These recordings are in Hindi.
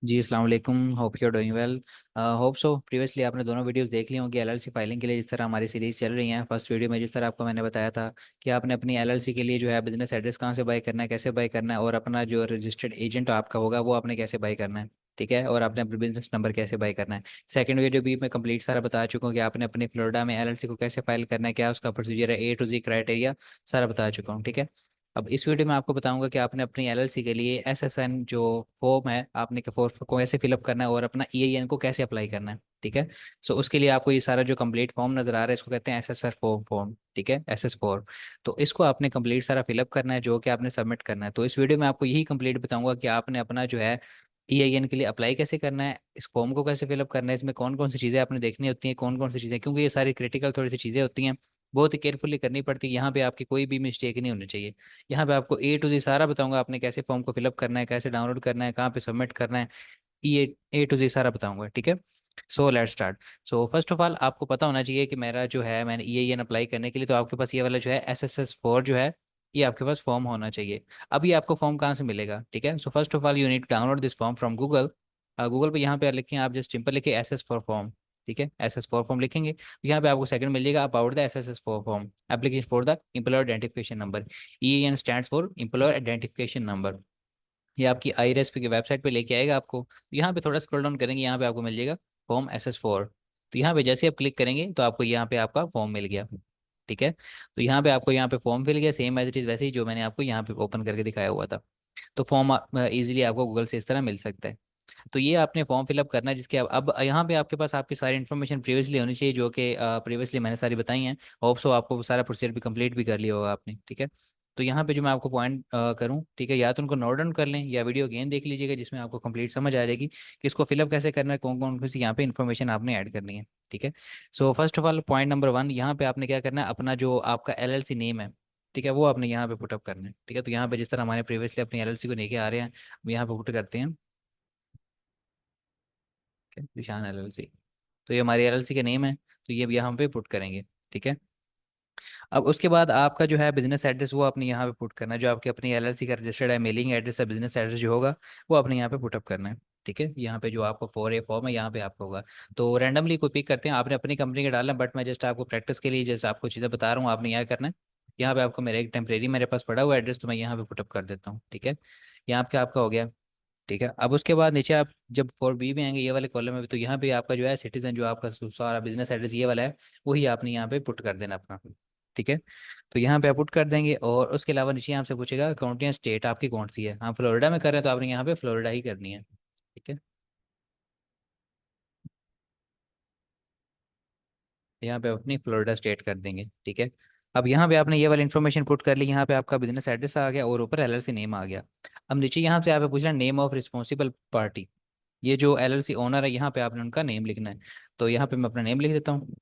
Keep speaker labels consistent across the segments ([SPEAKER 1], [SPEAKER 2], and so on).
[SPEAKER 1] जी अस्सलाम वालेकुम। Hope you are doing well. Hope so previously आपने दोनों वीडियोस देख ली होंगी एलएलसी फाइलिंग के लिए। जिस तरह हमारी सीरीज चल रही है, फर्स्ट वीडियो में जिस तरह आपको मैंने बताया था कि आपने अपनी एलएलसी के लिए जो है बिजनेस एड्रेस कहाँ से बाय करना है, कैसे बाय करना है, और अपना जो रजिस्टर्ड एजेंट आपका होगा वो आपने कैसे बाय करना है। ठीक है, और आपने अपना बिजनेस नंबर कैसे बाय करना है। सेकंड वीडियो भी मैं कंप्लीट सारा बता चुका हूँ कि आपने अपनी फ्लोरिडा में एलएलसी को कैसे फाइल करना है, क्या उसका प्रोसीजर है, ए टू जी क्राइटेरिया सारा बता चुका हूँ। ठीक है, अब इस वीडियो में आपको बताऊंगा कि आपने अपनी एलएलसी के लिए एसएसएन जो फॉर्म है आपने के फॉर्म को कैसे फिलअप करना है और अपना ईआईएन को कैसे अप्लाई करना है। ठीक है, सो उसके लिए आपको ये सारा जो कंप्लीट फॉर्म नजर आ रहा है इसको कहते हैं एसएसआर फॉर्म। ठीक है, एसएस 4। तो इसको आपने कंप्लीट सारा फिलअप करना है जो कि आपने सबमिट करना है। तो इस वीडियो में आपको यही कंप्लीट बताऊंगा कि आपने अपना जो है ईआईएन के लिए अप्लाई कैसे करना है, इस फॉर्म को कैसे फिलअप करना है, इसमें कौन कौन सी चीज़ें आपने देखनी होती हैं, कौन कौन सी चीज़ें, क्योंकि ये सारी क्रिटिकल थोड़ी सी चीज़ें होती हैं, बहुत ही केयरफुली करनी पड़ती है। यहाँ पे आपकी कोई भी मिस्टेक नहीं होनी चाहिए। यहाँ पे आपको ए टू जी सारा बताऊंगा आपने कैसे फॉर्म को फिलअप करना है, कैसे डाउनलोड करना है, कहाँ पे सबमिट करना है, ये ए टू जी सारा बताऊंगा। ठीक है, so let's start. So first of all आपको पता होना चाहिए कि मेरा जो है मैंने ई एन अप्लाई करने के लिए, तो आपके पास ये वाला जो है SSS 4 जो है ये आपके पास फॉर्म होना चाहिए। अब ये आपको फॉर्म कहाँ से मिलेगा? ठीक है, so first of all you need download this form from Google. Google पे यहाँ पे लिखें आप, जस्ट सिंपल लिखे SS 4 फॉर्म। ठीक है, SS 4 फॉर्म लिखेंगे तो यहाँ पे आपको सेकंड मिल जाएगा about the SS 4 form application for the employer identification number. EAN stands for employer identification number. ये आपकी IRSP की वेबसाइट पे लेके आएगा आपको। तो यहाँ पे थोड़ा स्क्रॉल डाउन करेंगे, यहाँ पे आपको मिल जाएगा फॉर्म SS 4। तो यहाँ पे जैसे आप क्लिक करेंगे तो आपको यहाँ पे आपका फॉर्म मिल गया। ठीक है, तो यहाँ पे आपको यहाँ पे फॉर्म मिल गया सेम एज इट इज वैसे ही जो मैंने आपको यहाँ पे ओपन करके दिखाया हुआ था। तो फॉर्म इजीली आपको गूगल से इस तरह मिल सकता है। तो ये आपने फॉर्म फिलअप करना है जिसके अब यहाँ पे आपके पास आपकी सारी इन्फॉर्मेशन प्रीवियसली होनी चाहिए जो कि प्रीवियसली मैंने सारी बताई हैं। होप सो आपको वो सारा प्रोसीजर भी कंप्लीट भी कर लिया होगा आपने। ठीक है, तो यहाँ पे जो मैं आपको पॉइंट करूँ, ठीक है, या तो उनको नोट डाउन कर लें या वीडियो अगेन देख लीजिएगा जिसमें आपको कंप्लीट समझ आ जाएगी कि इसको फिलअप कैसे करना है, कौन कौन सी यहाँ पे इन्फॉर्मेशन आपने ऐड करनी है। ठीक है, so first of all point number 1, यहाँ पे आपने क्या करना है, अपना जो आपका LLC नेम है, ठीक है, वो आपने यहाँ पे पुटअप करना है। ठीक है, तो यहाँ पे जिस तरह हमारे प्रीवियसली अपनी LLC को लेके आ रहे हैं, हम यहाँ पे पुट करते हैं। ठीक है, निशान LLC। तो ये हमारी LLC का नेम है, तो ये भी यहाँ पे पुट करेंगे। ठीक है, अब उसके बाद आपका जो है बिजनेस एड्रेस वो आपने यहाँ पे पुट करना है, जो आपकी अपनी LLC का रजिस्टर्ड है मेलिंग एड्रेस है, बिजनेस एड्रेस जो होगा वो आपने यहाँ पे पुटअप करना है। ठीक है, यहाँ पे जो आपको 4A फॉर्म है यहाँ पे आपका होगा। तो रैंडमली कोई पिक करते हैं, आपने अपनी कंपनी का डालना है, बट मैं जस्ट आपको प्रैक्टिस के लिए जैसे आपको चीज़ें बता रहा हूँ आपने यहाँ करना है। यहाँ पे आपको मेरा एक टेम्परेरी मेरे पास पड़ा हुआ एड्रेस तो मैं यहाँ पे पुटअप कर देता हूँ। ठीक है, यहाँ पे आपका हो गया। ठीक है, अब उसके बाद नीचे आप जब 4B में आएंगे ये वाले कॉलम में, तो यहाँ पे आपका जो है सिटीजन जो आपका सारा बिजनेस एड्रेस ये वाला है वही आपने यहाँ पे पुट कर देना अपना। ठीक है, तो यहाँ पे आप पुट कर देंगे और उसके अलावा नीचे आपसे पूछेगा काउंटी या स्टेट आपकी कौन सी है। हम फ्लोरिडा में कर रहे हैं तो आपने यहाँ पे फ्लोरिडा ही करनी है। ठीक है, यहाँ पे अपनी फ्लोरिडा स्टेट कर देंगे। ठीक है, अब यहाँ पे आपने ये वाली इन्फॉर्मेशन पुट कर ली, यहाँ पे आपका बिजनेस एड्रेस आ गया और ऊपर LLC नेम आ गया। अब नीचे यहाँ से आपसे पूछना नेम ऑफ रिस्पॉन्सिबल पार्टी, ये जो LLC ओनर है यहाँ पे आपने उनका नेम लिखना है। तो यहाँ पे मैं अपना नेम लिख देता हूँ।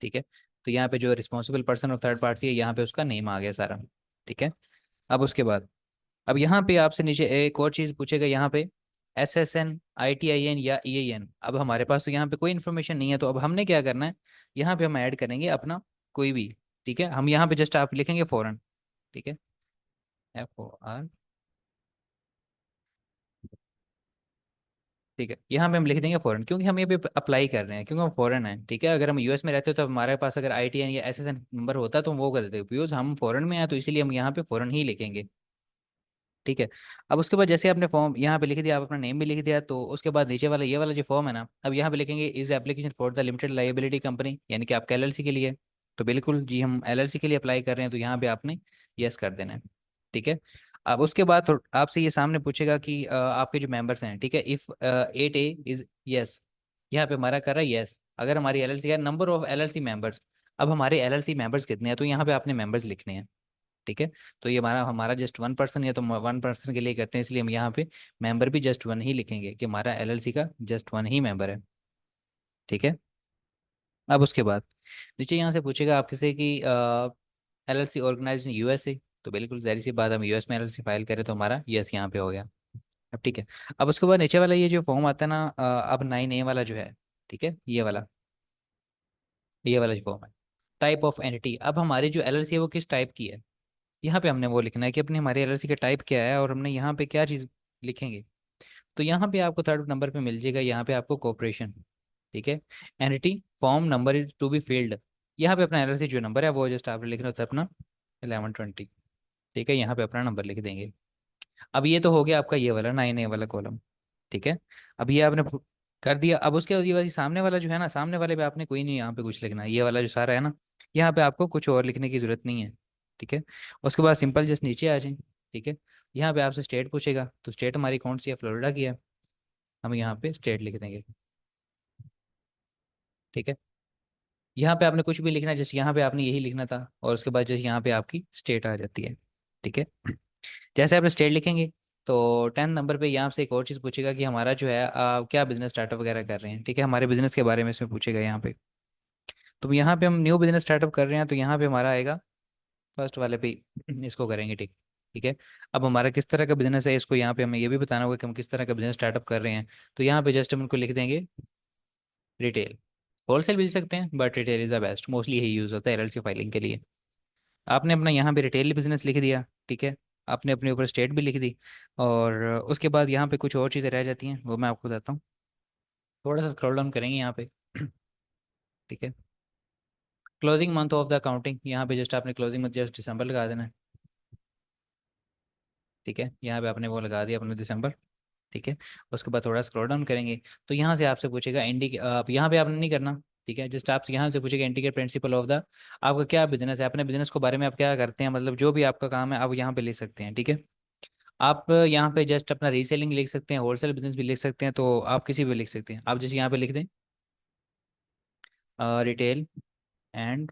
[SPEAKER 1] ठीक है, तो यहाँ पे जो responsible person of third party है यहाँ पे उसका नेम आ गया सारा। ठीक है, अब उसके बाद अब यहाँ पे आपसे नीचे एक और चीज़ पूछेगा, यहाँ पे SSN ITIN या EIN। अब हमारे पास तो यहाँ पे कोई इन्फॉर्मेशन नहीं है, तो अब हमने क्या करना है, यहाँ पे हम ऐड करेंगे अपना कोई भी। ठीक है, हम यहाँ पे जस्ट आप लिखेंगे फॉरेन। ठीक है, FOR। ठीक है, यहाँ पे हम लिख देंगे फॉरेन, क्योंकि हम ये पे अप्लाई कर रहे हैं क्योंकि हम फॉरेन हैं। ठीक है, अगर हम US में रहते तो हमारे पास अगर ITN या SSN नंबर होता तो हम वो कर देते, बिकॉज हम फॉरेन में हैं तो इसीलिए हम यहाँ पे फॉरेन ही लिखेंगे। ठीक है, अब उसके बाद जैसे आपने फॉर्म यहाँ पे लिख दिया, आप अपना नेम भी लिख दिया, तो उसके बाद नीचे वाला ये वाला जो फॉर्म है ना, अब यहाँ पे लिखेंगे is application for the limited liability company, यानी कि आपका LLC के लिए। तो बिल्कुल जी हम LLC के लिए अप्लाई कर रहे हैं, तो यहाँ पे आपने यस कर देना है। ठीक है, अब उसके बाद आपसे ये सामने पूछेगा कि आपके जो मेंबर्स हैं, ठीक है, इफ 8A इज यस, यहाँ पे हमारा कर रहा है यस। अगर हमारी LLC है नंबर ऑफ LLC मेंबर्स, अब हमारे LLC मेंबर्स कितने हैं तो यहाँ पे आपने मेंबर्स लिखने हैं। ठीक है, तो ये हमारा हमारा जस्ट 1 पर्सन है तो 1 पर्सन के लिए करते हैं, इसलिए हम यहाँ पे मेंबर भी जस्ट 1 ही लिखेंगे कि हमारा LLC का जस्ट 1 ही मेंबर है। ठीक है, अब उसके बाद नीचे यहाँ से पूछेगा आपके से कि LLC ऑर्गेनाइज इन USA। तो बिल्कुल जाहिर सी बात, हम US में LLC फाइल करें तो हमारा यस यहाँ पे हो गया। अब ठीक है, अब उसके बाद नीचे वाला ये जो फॉर्म आता है ना, अब 9A वाला जो है, ठीक है, ये वाला जो फॉर्म है, टाइप ऑफ एंटिटी। अब हमारी जो LLC है वो किस टाइप की है। यहाँ पे हमने वो लिखना है कि अपनी हमारी एलएलसी का टाइप क्या है, और हमने यहाँ पे क्या चीज़ लिखेंगे। तो यहाँ पे आपको थर्ड नंबर पे मिल जाएगा, यहाँ पे आपको कॉर्पोरेशन। ठीक है। Entity form number is to be filled. यहाँ पे अपना एलएलसी जो नंबर है वो जस्ट आपने लिखना होता है अपना 1120। ठीक है, यहाँ पे अपना नंबर लिख देंगे। अब ये तो हो गया आपका ये वाला 9A वाला कॉलम। ठीक है। अब ये आपने कर दिया। अब उसके बाद ये वाली सामने वाला जो है ना, सामने वाले पे आपने कोई नहीं यहाँ पे कुछ लिखना है, ये वाला जो सारा है ना, यहाँ पे आपको कुछ और लिखने की जरूरत नहीं है। ठीक है। उसके बाद सिंपल जस्ट नीचे आ जाए। ठीक है। यहाँ पे आपसे स्टेट पूछेगा, तो स्टेट हमारी कौन सी है, फ्लोरिडा की है। हम यहाँ पे स्टेट लिख देंगे। ठीक है। यहाँ पे आपने कुछ भी लिखना है, जैसे यहाँ पे आपने यही लिखना था, और उसके बाद जैसे यहाँ पे आपकी स्टेट आ जाती है। ठीक है। जैसे आप स्टेट लिखेंगे, तो 10 नंबर पे यहाँ से एक और चीज़ पूछेगा कि हमारा जो है क्या बिजनेस स्टार्टअप वगैरह कर रहे हैं। ठीक है, हमारे बिजनेस के बारे में इसमें पूछेगा यहाँ पे। तो यहाँ पे हम न्यू बिजनेस स्टार्टअप कर रहे हैं, तो यहाँ पे हमारा आएगा फर्स्ट वाले पे ही, इसको करेंगे टिक। ठीक है। अब हमारा किस तरह का बिजनेस है, इसको यहाँ पे हमें ये भी बताना होगा कि हम किस तरह का बिजनेस स्टार्टअप कर रहे हैं। तो यहाँ पे जस्ट हम उनको लिख देंगे रिटेल। होलसेल भी लिख सकते हैं, but retail is the best, mostly यही यूज़ होता है एलएलसी फाइलिंग के लिए। आपने अपना यहाँ पे रिटेल बिजनेस लिख दिया। ठीक है। आपने अपने ऊपर स्टेट भी लिख दी। और उसके बाद यहाँ पे कुछ और चीज़ें रह जाती हैं, वो मैं आपको बताता हूँ। थोड़ा सा स्क्रॉल डाउन करेंगे यहाँ पे। ठीक है। Closing month of the accounting, यहाँ पे जस्ट आपने क्लोजिंग मंथ जस्ट दिसंबर लगा देना है। ठीक है, यहाँ पे आपने वो लगा दिया अपना दिसंबर। ठीक है। उसके बाद थोड़ा स्क्रॉल डाउन करेंगे, तो यहाँ से आपसे पूछेगा आप यहाँ पे आपने नहीं करना। ठीक है, जस्ट आप यहाँ से पूछेगा इंडिकेट प्रिंसिपल ऑफ द, आपका क्या बिजनेस है, अपने बिजनेस के बारे में आप क्या करते हैं, मतलब जो भी आपका काम है आप यहाँ पे लिख सकते हैं। ठीक है। आप यहाँ पे जस्ट अपना रीसेलिंग लिख सकते हैं, होलसेल बिजनेस भी लिख सकते हैं, तो आप किसी भी लिख सकते हैं। आप जैसे यहाँ पे लिख दें रिटेल एंड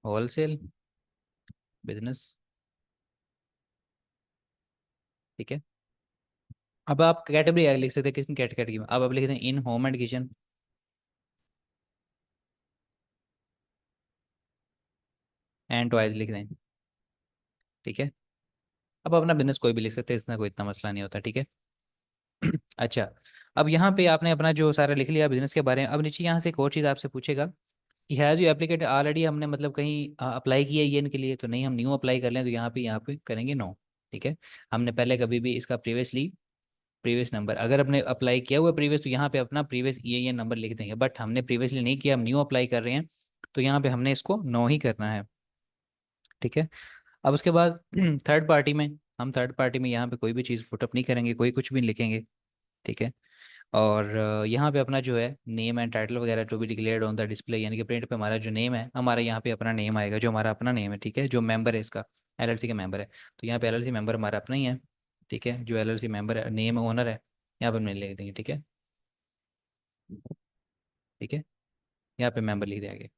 [SPEAKER 1] होलसेल बिजनेस। ठीक है। अब आप कैटेगरी लिख सकते हैं, किस कैटेगरी में, अब आप लिख दें in home and kitchen and toys लिख दें। ठीक है। अब अपना बिजनेस कोई भी लिख सकते हैं, इसमें कोई इतना मसला नहीं होता। ठीक है। अच्छा। अब यहाँ पे आपने अपना जो सारा लिख लिया बिजनेस के बारे में, अब नीचे यहाँ से एक और चीज़ आपसे पूछेगा कि हैज़ यू एप्लीकेट ऑलरेडी, हमने मतलब कहीं अप्लाई किया है ये इनके लिए, तो नहीं, हम न्यू अप्लाई कर लें, तो यहाँ पे करेंगे नो। ठीक है। हमने पहले कभी भी इसका प्रीवियस नंबर अगर आपने अप्लाई किया हुआ प्रीवियस, तो यहाँ पे अपना प्रीवियस ये नंबर लिख देंगे, बट हमने प्रीवियसली नहीं किया, हम न्यू अप्लाई कर रहे हैं, तो यहाँ पे हमने इसको नो ही करना है। ठीक है। अब उसके बाद थर्ड पार्टी में, हम थर्ड पार्टी में यहाँ पे कोई भी चीज़ फुटअप नहीं करेंगे, कोई कुछ भी नहीं लिखेंगे। ठीक है। और यहाँ पे अपना जो है नेम एंड टाइटल वगैरह जो भी डिक्लेयर्ड ऑन द डिस्प्ले, यानी कि प्रिंट पे हमारा जो नेम है, हमारा यहाँ पे अपना नेम आएगा, जो हमारा अपना नेम है। ठीक है, जो मेंबर है इसका, एलएलसी का मेंबर है, तो यहाँ पे एलएलसी मेंबर हमारा अपना ही है। ठीक है, जो एलएलसी मेंबर है, नेम ओनर है, यहाँ पे हमने लिख देंगे। ठीक है। ठीक है, यहाँ पे मेंबर लिख दिया आगे।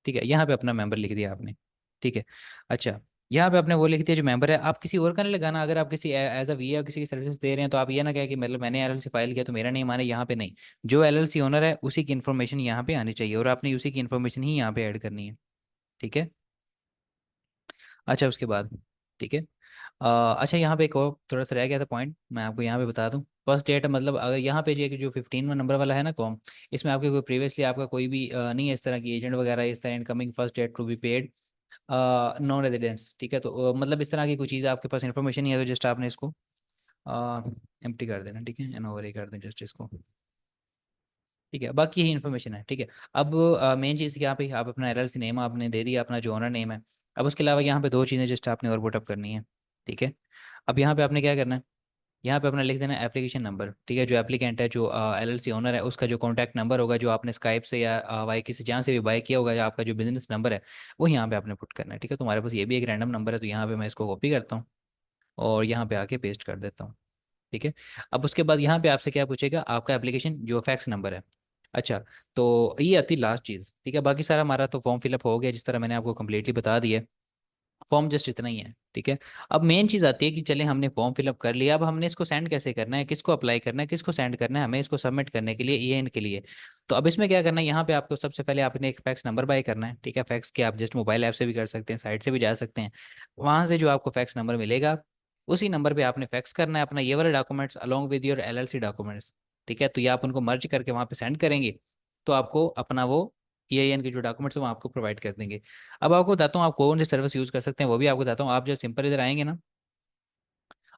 [SPEAKER 1] ठीक है, यहाँ पे अपना मेंबर लिख दिया आपने। ठीक है। अच्छा, यहाँ पे आपने वो लिख दिया जो मेंबर है, आप किसी और का नहीं लगाना। अगर आप किसी एज अ वी या किसी की सर्विसेज दे रहे हैं, तो आप ये ना कहें कि मतलब मैंने एलएलसी फाइल किया तो मेरा नहीं माने, यहाँ पे नहीं। जो एलएलसी ओनर है उसी की इन्फॉर्मेशन यहाँ पे आनी चाहिए, और आपने उसी की इन्फॉर्मेशन ही यहाँ पे ऐड करनी है। ठीक है। अच्छा, उसके बाद ठीक है। अच्छा, यहाँ पे एक और थोड़ा सा रह गया था पॉइंट, मैं आपको यहाँ पे बता दूँ। फर्स्ट डेट मतलब अगर यहाँ पे जो 15 नंबर वाला है ना कॉम, इसमें आपके कोई प्रीवियसली आपका कोई भी नहीं है इस तरह की एजेंट वगैरह, इस तरह incoming first date to be paid non residence. ठीक है, तो मतलब इस तरह की कोई चीज़ आपके पास इन्फॉर्मेशन नहीं है, तो जस्ट आपने इसको एम्प्टी कर देना। ठीक है, एन ओवर ही कर दें जस्ट इसको। ठीक है, बाकी यही इन्फॉर्मेशन है। ठीक है। अब मेन चीज़ यहाँ पे आप अपना एलएलसी नेम आपने दे दिया, अपना जो ओनर नेम है। अब उसके अलावा यहाँ पे दो चीज़ें जस्ट आपने और पुटअप करनी है। ठीक है। अब यहाँ पे आपने क्या करना है, यहाँ पे अपना लिख देना एप्लीकेशन नंबर। ठीक है, जो एप्लीकेंट है, जो एलएलसी ओनर है, उसका जो कॉन्टैक्ट नंबर होगा, जो आपने स्काइप से या वाई किसी जहाँ से भी बाय किया होगा, या आपका जो बिजनेस नंबर है, वो यहाँ पे आपने पुट करना है। ठीक है, तुम्हारे पास ये भी एक रैंडम नंबर है, तो यहाँ पे मैं इसको कॉपी करता हूँ और यहाँ पे आके पेस्ट कर देता हूँ। ठीक है। अब उसके बाद यहाँ पे आपसे क्या पूछेगा, आपका एप्लीकेशन जो फैक्स नंबर है। अच्छा, तो ये आती लास्ट चीज़। ठीक है, बाकी सारा हमारा तो फॉर्म फिलअप हो गया, जिस तरह मैंने आपको कंप्लीटली बता दिया। फॉर्म जस्ट इतना ही है। ठीक है। अब मेन चीज़ आती है कि चले हमने फॉर्म फिलअप कर लिया, अब हमने इसको सेंड कैसे करना है, किसको अप्लाई करना है, किसको सेंड करना है, हमें इसको सबमिट करने के लिए, ये इनके लिए। तो अब इसमें क्या करना है, यहाँ पे आपको सबसे पहले आपने एक फैक्स नंबर बाय करना है। ठीक है, फैक्स के आप जस्ट मोबाइल ऐप से भी कर सकते हैं, साइट से भी जा सकते हैं। वहाँ से जो आपको फैक्स नंबर मिलेगा, उसी नंबर पे आपने फैक्स करना है अपना ये वाले documents along with your LLC documents. ठीक है, तो ये आप उनको मर्ज करके वहाँ पे सेंड करेंगे, तो आपको अपना वो EIN के जो डॉक्यूमेंट्स हैं वो आपको प्रोवाइड कर देंगे। अब आपको बताता हूँ आप कौन सी सर्विस यूज़ कर सकते हैं, वो भी आपको बताता हूँ। आप जब सिंपल इधर आएंगे ना,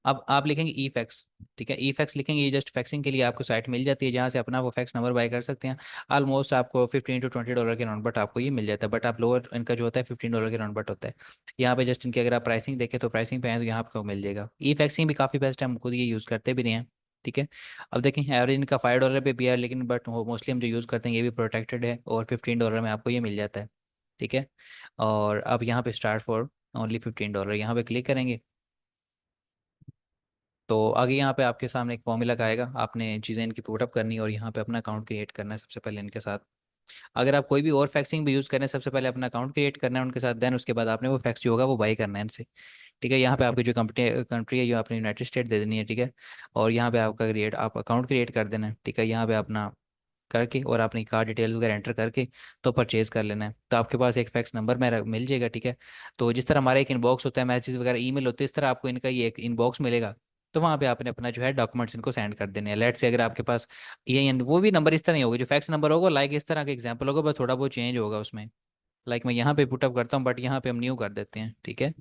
[SPEAKER 1] अब आप लिखेंगे ई फैक्स, ठीक है, ई फैक्स लिखेंगे, ये जस्ट फैक्सिंग के लिए आपको साइट मिल जाती है जहाँ से अपना वो फैक्स नंबर बाय कर सकते हैं। ऑलमोस्ट आपको $15 to $20 के राउंड बट आपको ये मिल जाता है, बट आप लोअर इनका जो होता है $15 के राउंड बट होता है। यहाँ पे जस्ट इनकी अगर आप प्राइसिंग देखें तो प्राइसिंग पे आए तो यहाँ आपको मिल जाएगा। ई फैक्सिंग भी काफ़ी बेस्ट है, हम खुद ये यूज़ करते भी नहीं हैं, ठीक है। अब देखें एवरेज इनका $5 पे भी है, लेकिन बट मोस्टली हम जो यूज़ करते हैं ये भी प्रोटेक्टेड है और $15 में आपको ये मिल जाता है, ठीक है। और अब यहाँ पे स्टार्ट फॉर ओनली $15 यहाँ पे क्लिक करेंगे तो आगे यहाँ पे आपके सामने एक फॉर्मूला का आएगा, आपने चीज़ें इनकी पुटअप करनी है और यहाँ पे अपना अकाउंट क्रिएट करना है सबसे पहले इनके साथ। अगर आप कोई भी और फैक्सिंग भी यूज़ करें, सबसे पहले अपना अकाउंट क्रिएट करना है उनके साथ, देन उसके बाद आपने वो फैक्स जो होगा वो बाई करना है इनसे, ठीक है। यहाँ पे आपकी जो कंपनी कंट्री है जो आपने यूनाइटेड स्टेट दे देनी है, ठीक है। और यहाँ पे आपका क्रिएट आप अकाउंट क्रिएट कर देना है, ठीक है। यहाँ पे अपना करके और अपनी कार्ड डिटेल्स वगैरह एंटर करके तो परचेज कर लेना है, तो आपके पास एक फैक्स नंबर मेरा मिल जाएगा, ठीक है। तो जिस तरह हमारा एक इनबॉक्स होता है, मैसेज वगैरह ईमेल होते हैं, इस तरह आपको इनका ये एक इनबॉक्स मिलेगा। तो वहाँ पे आपने अपना जो है डॉक्यूमेंट्स इनको सेंड कर देने हैं। लेट से अगर आपके पास ये वो भी नंबर इस तरह नहीं होगा, जो फैक्स नंबर होगा लाइक इस तरह का एग्जाम्पल होगा, बस थोड़ा बहुत चेंज होगा उसमें। लाइक मैं यहाँ पे पुटअप करता हूँ, बट यहाँ पे हम न्यू कर देते हैं, ठीक है।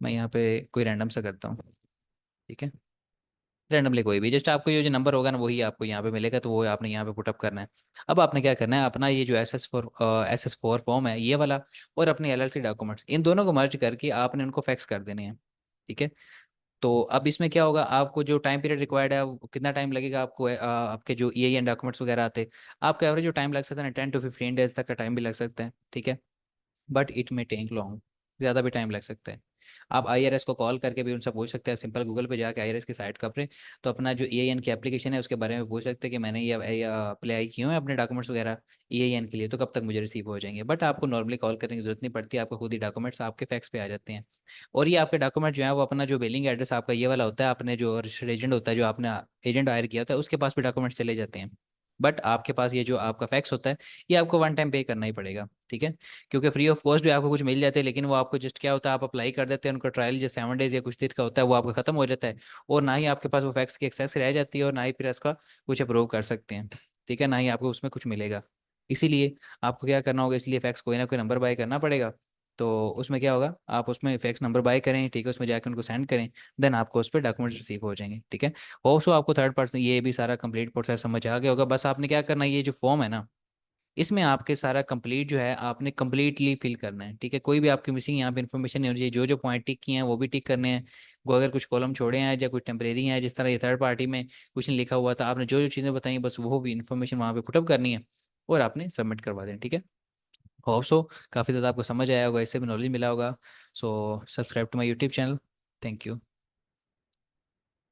[SPEAKER 1] मैं यहाँ पे कोई रैंडम सा करता हूँ, ठीक है। रैंडमली कोई भी, जस्ट आपको ये जो नंबर होगा ना वही आपको यहाँ पे मिलेगा, तो वो आपने यहाँ पे पुटअप करना है। अब आपने क्या करना है, अपना ये जो SS4 फॉर्म है ये वाला, और अपने LLC डॉक्यूमेंट्स, इन दोनों को मर्ज करके आपने उनको फैक्स कर देने हैं, ठीक है। तो अब इसमें क्या होगा, आपको जो टाइम पीरियड रिक्वायर्ड है वो कितना टाइम लगेगा आपको, आपके जो EIN डॉक्यूमेंट्स वगैरह आते हैं, आपका एवरेज जो टाइम लग सकता है ना 10 to 15 डेज तक का टाइम भी लग सकता है, ठीक है। But it may take long, ज़्यादा भी टाइम लग सकता है। आप IRS को कॉल करके भी उनसे पूछ सकते हैं, सिंपल गूगल पे जाके IRS की साइट का पे, तो अपना जो EIN की एप्लीकेशन है उसके बारे में पूछ सकते हैं कि मैंने ये अप्लाई किए हैं अपने डॉक्यूमेंट्स वगैरह EIN के लिए, तो कब तक मुझे रिसीव हो जाएंगे। बट आपको नॉर्मली कॉल करने की जरूरत नहीं पड़ती, आपको खुद ही डॉक्यूमेंट्स आपके फैक्स पे आ जाते हैं। और ये आपके डॉक्यूमेंट जो है वो अपना जो बिलिंग एड्रेस आपका ये वाला होता है, आपने जो रजिस्टर्ड एजेंट होता है, जो आपने एजेंट हायर किया होता है उसके पास भी डॉक्यूमेंट्स चले जाते हैं। बट आपके पास ये जो आपका फैक्स होता है ये आपको वन टाइम पे करना ही पड़ेगा, ठीक है। क्योंकि फ्री ऑफ कॉस्ट भी आपको कुछ मिल जाते हैं, लेकिन वो आपको जस्ट क्या होता है, आप अप्लाई कर देते हैं, उनका ट्रायल जो 7 डेज या कुछ दिन का होता है वो आपका खत्म हो जाता है, और ना ही आपके पास वो फैक्स की एक्सेस रह जाती है, और ना ही फिर उसका कुछ अप्रूव कर सकते हैं, ठीक है, ना ही आपको उसमें कुछ मिलेगा। इसीलिए आपको क्या करना होगा, इसलिए फैक्स कोई ना कोई नंबर बाय करना पड़ेगा। तो उसमें क्या होगा, आप उसमें फैक्स नंबर बाय करें, ठीक है, उसमें जाकर उनको सेंड करें, देन आपको उस पर डॉक्यूमेंट्स रिसीव हो जाएंगे, ठीक है। होप सो आपको थर्ड पर्सन ये भी सारा कंप्लीट प्रोसेस समझ आ गया होगा। बस आपने क्या करना है, ये जो फॉर्म है ना इसमें आपके सारा कंप्लीट जो है आपने कंप्लीटली फिल करना है, ठीक है। कोई भी आपकी मिसिंग यहाँ पे इन्फॉर्मेशन नहीं होनी चाहिए, जो जो पॉइंट टिक किए हैं वो भी टिक करने हैं। वो अगर कुछ कॉलम छोड़े हैं या कुछ टेम्परेरी हैं, जिस तरह ये थर्ड पार्टी में कुछ नहीं लिखा हुआ था, आपने जो जो चीज़ें बताई बस वो भी इन्फॉर्मेशन वहाँ पे पुटअप करनी है और आपने सबमिट करवा देना, ठीक है। होप सो काफ़ी ज़्यादा आपको समझ आया होगा, इससे भी नॉलेज मिला होगा। So subscribe to my YouTube channel. Thank you.